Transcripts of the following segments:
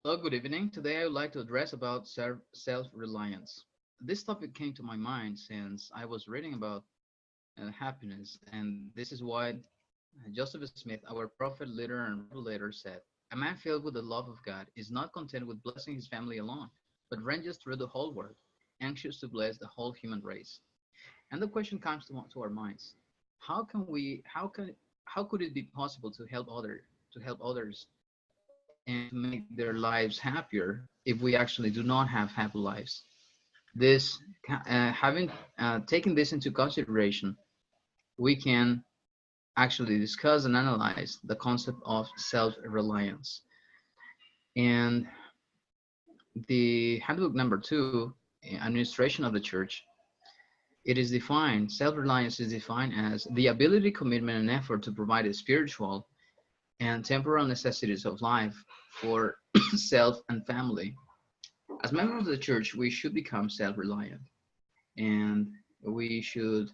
Hello, good evening. Today I would like to address about self-reliance. This topic came to my mind since I was reading about happiness, and this is what Joseph Smith, our prophet, leader, and revelator, said. A man filled with the love of God is not content with blessing his family alone, but ranges through the whole world, anxious to bless the whole human race. And the question comes to our minds: How can we? How could it be possible to help others and to make their lives happier if we actually do not have happy lives? This, having taken this into consideration, we can actually discuss and analyze the concept of self-reliance. And the handbook number 2, administration of the church, it is defined, self-reliance is defined as the ability, commitment, and effort to provide the spiritual and temporal necessities of life for self and family. As members of the church, we should become self-reliant, and we should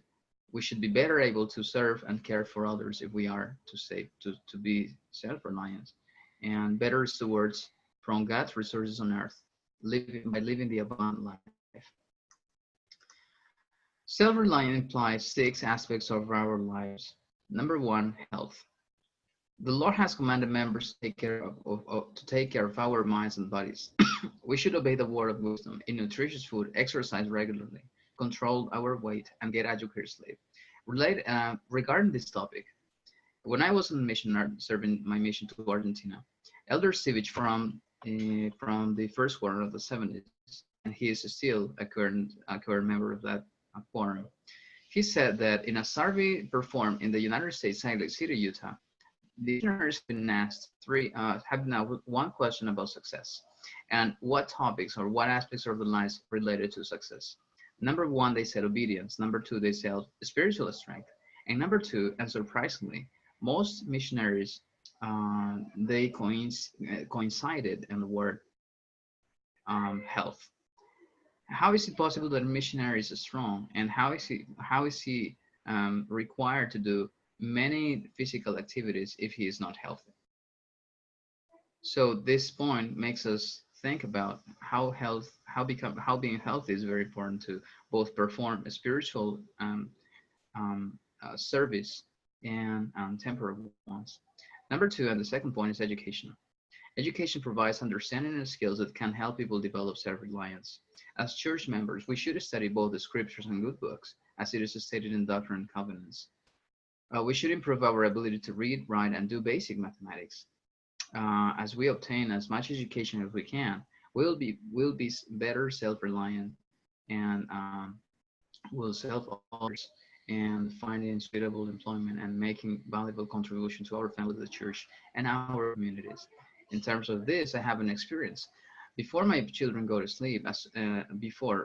we should be better able to serve and care for others if we are to be self-reliant and better stewards from God's resources on earth, living the abundant life. Self-reliance implies 6 aspects of our lives. Number 1, health. The Lord has commanded members to take care of our minds and bodies. We should obey the word of wisdom, eat nutritious food, exercise regularly, control our weight, and get adequate sleep. Regarding this topic, when I was on mission serving my mission to Argentina, Elder Sivich from the first quarter of the 70s, and he is still a current member of that quorum. He said that in a survey performed in the United States, Salt Lake City, Utah, the missionaries have been asked have now one question about success and what topics or what aspects of the lives related to success. Number 1, they said obedience. Number 2, they said spiritual strength. And number 2, and surprisingly, most missionaries they coincided in the word health. How is it possible that a missionary is strong, and how is he required to do many physical activities if he is not healthy? So this point makes us think about how being healthy is very important to both perform a spiritual service and temporal ones. Number 2, and the second point, is education. Education provides understanding and skills that can help people develop self-reliance. As church members, we should study both the scriptures and good books, as it is stated in Doctrine and Covenants. We should improve our ability to read, write, and do basic mathematics. As we obtain as much education as we can, we'll be better self-reliant and will serve others and finding suitable employment and making valuable contribution to our family, the church, and our communities. In terms of this, I have an experience. Before my children go to sleep,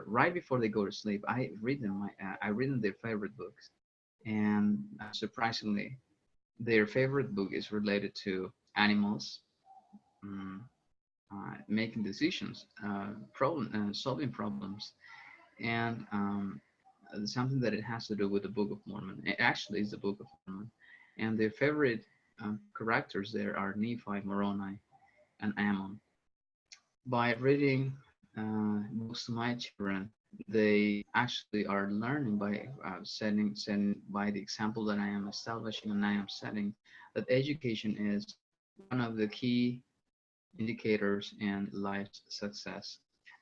right before they go to sleep, I read them their favorite books, and surprisingly, their favorite book is related to animals, um, making decisions, solving problems, and something that it has to do with the Book of Mormon. It actually is the Book of Mormon, and their favorite characters there are Nephi, Moroni, and Ammon. By reading books to my children, they actually are learning by setting by the example that I am establishing and I am setting, that education is one of the key indicators in life's success.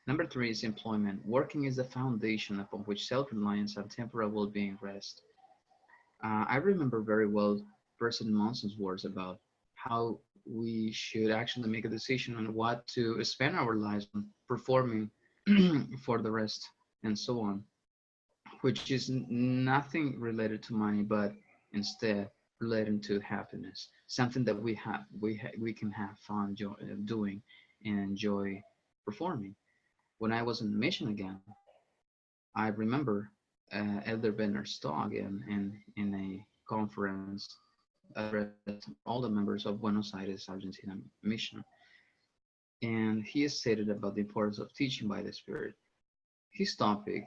Number 3 is employment. Working is the foundation upon which self-reliance and temporal well-being rest. I remember very well President Monson's words about how we should actually make a decision on what to spend our lives on performing for the rest and so on, which is nothing related to money, but instead related to happiness, something that we can have fun doing and enjoy performing. When I was in the mission again, I remember Elder Bernard Stogg in a conference addressed all the members of Buenos Aires, Argentina mission, and he stated about the importance of teaching by the Spirit. His topic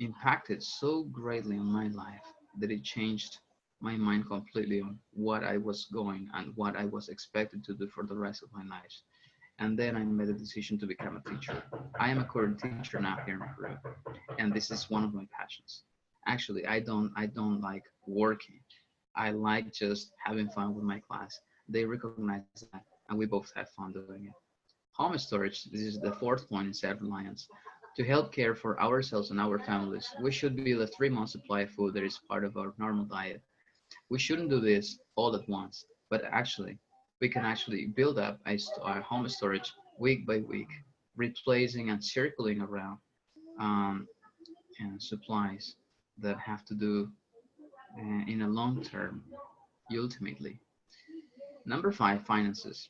impacted so greatly on my life that it changed my mind completely on what I was going and what I was expected to do for the rest of my life. and then I made the decision to become a teacher. I am a current teacher now here in Peru, and this is one of my passions. Actually, I don't like working. I like just having fun with my class. They recognize that, and we both have fun doing it. Home storage, this is the fourth point in self-reliance. To help care for ourselves and our families, we should build a 3-month supply of food that is part of our normal diet. We shouldn't do this all at once, but actually, we can actually build up a home storage week by week, replacing and circling around um, and supplies that have to do in a long term, ultimately. Number 5, finances.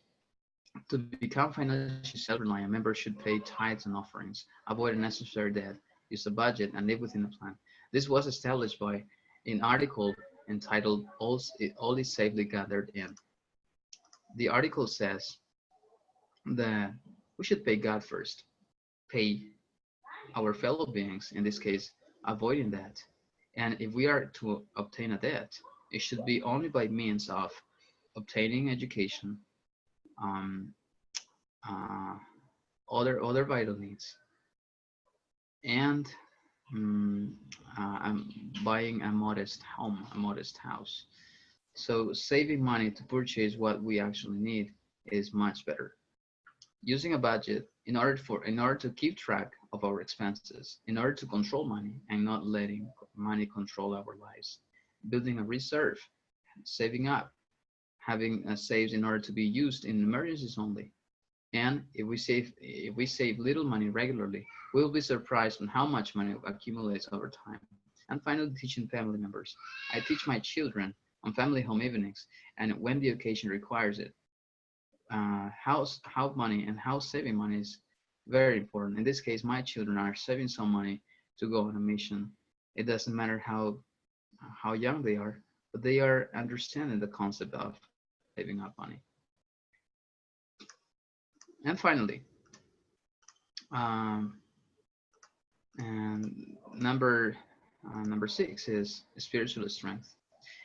To become financially self-reliant, members should pay tithes and offerings, avoid unnecessary debt, use a budget, and live within a plan. This was established by an article entitled All is Safely Gathered In. The article says that we should pay God first, pay our fellow beings, in this case, avoiding debt. And if we are to obtain a debt, it should be only by means of obtaining education, um, uh, other vital needs, and mm, I'm buying a modest home, a modest house. So saving money to purchase what we actually need is much better. Using a budget in order to keep track of our expenses, in order to control money and not letting money control our lives. Building a reserve, saving up, having saves in order to be used in emergencies only. And if we save little money regularly, we'll be surprised on how much money accumulates over time. And finally, teaching family members. I teach my children on family home evenings, and when the occasion requires it, how money and how saving money is very important. In this case, my children are saving some money to go on a mission. It doesn't matter how young they are, but they are understanding the concept of saving up money. And finally, um, and number 6 is spiritual strength.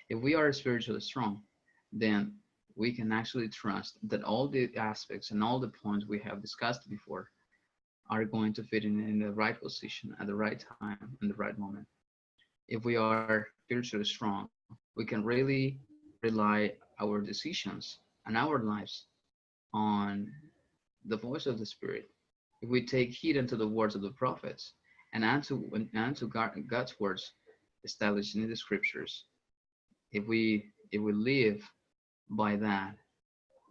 If we are spiritually strong, then we can actually trust that all the aspects and all the points we have discussed before are going to fit in the right position at the right time and the right moment. If we are spiritually strong, we can really rely our decisions and our lives on the voice of the Spirit. If we take heed unto the words of the prophets and to God's words established in the scriptures, if we live by that,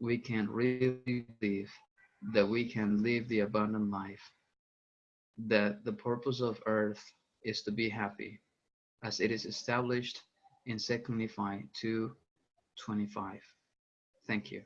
we can really believe that we can live the abundant life, that the purpose of earth is to be happy, as it is established in 2 Nephi 2:25. Thank you.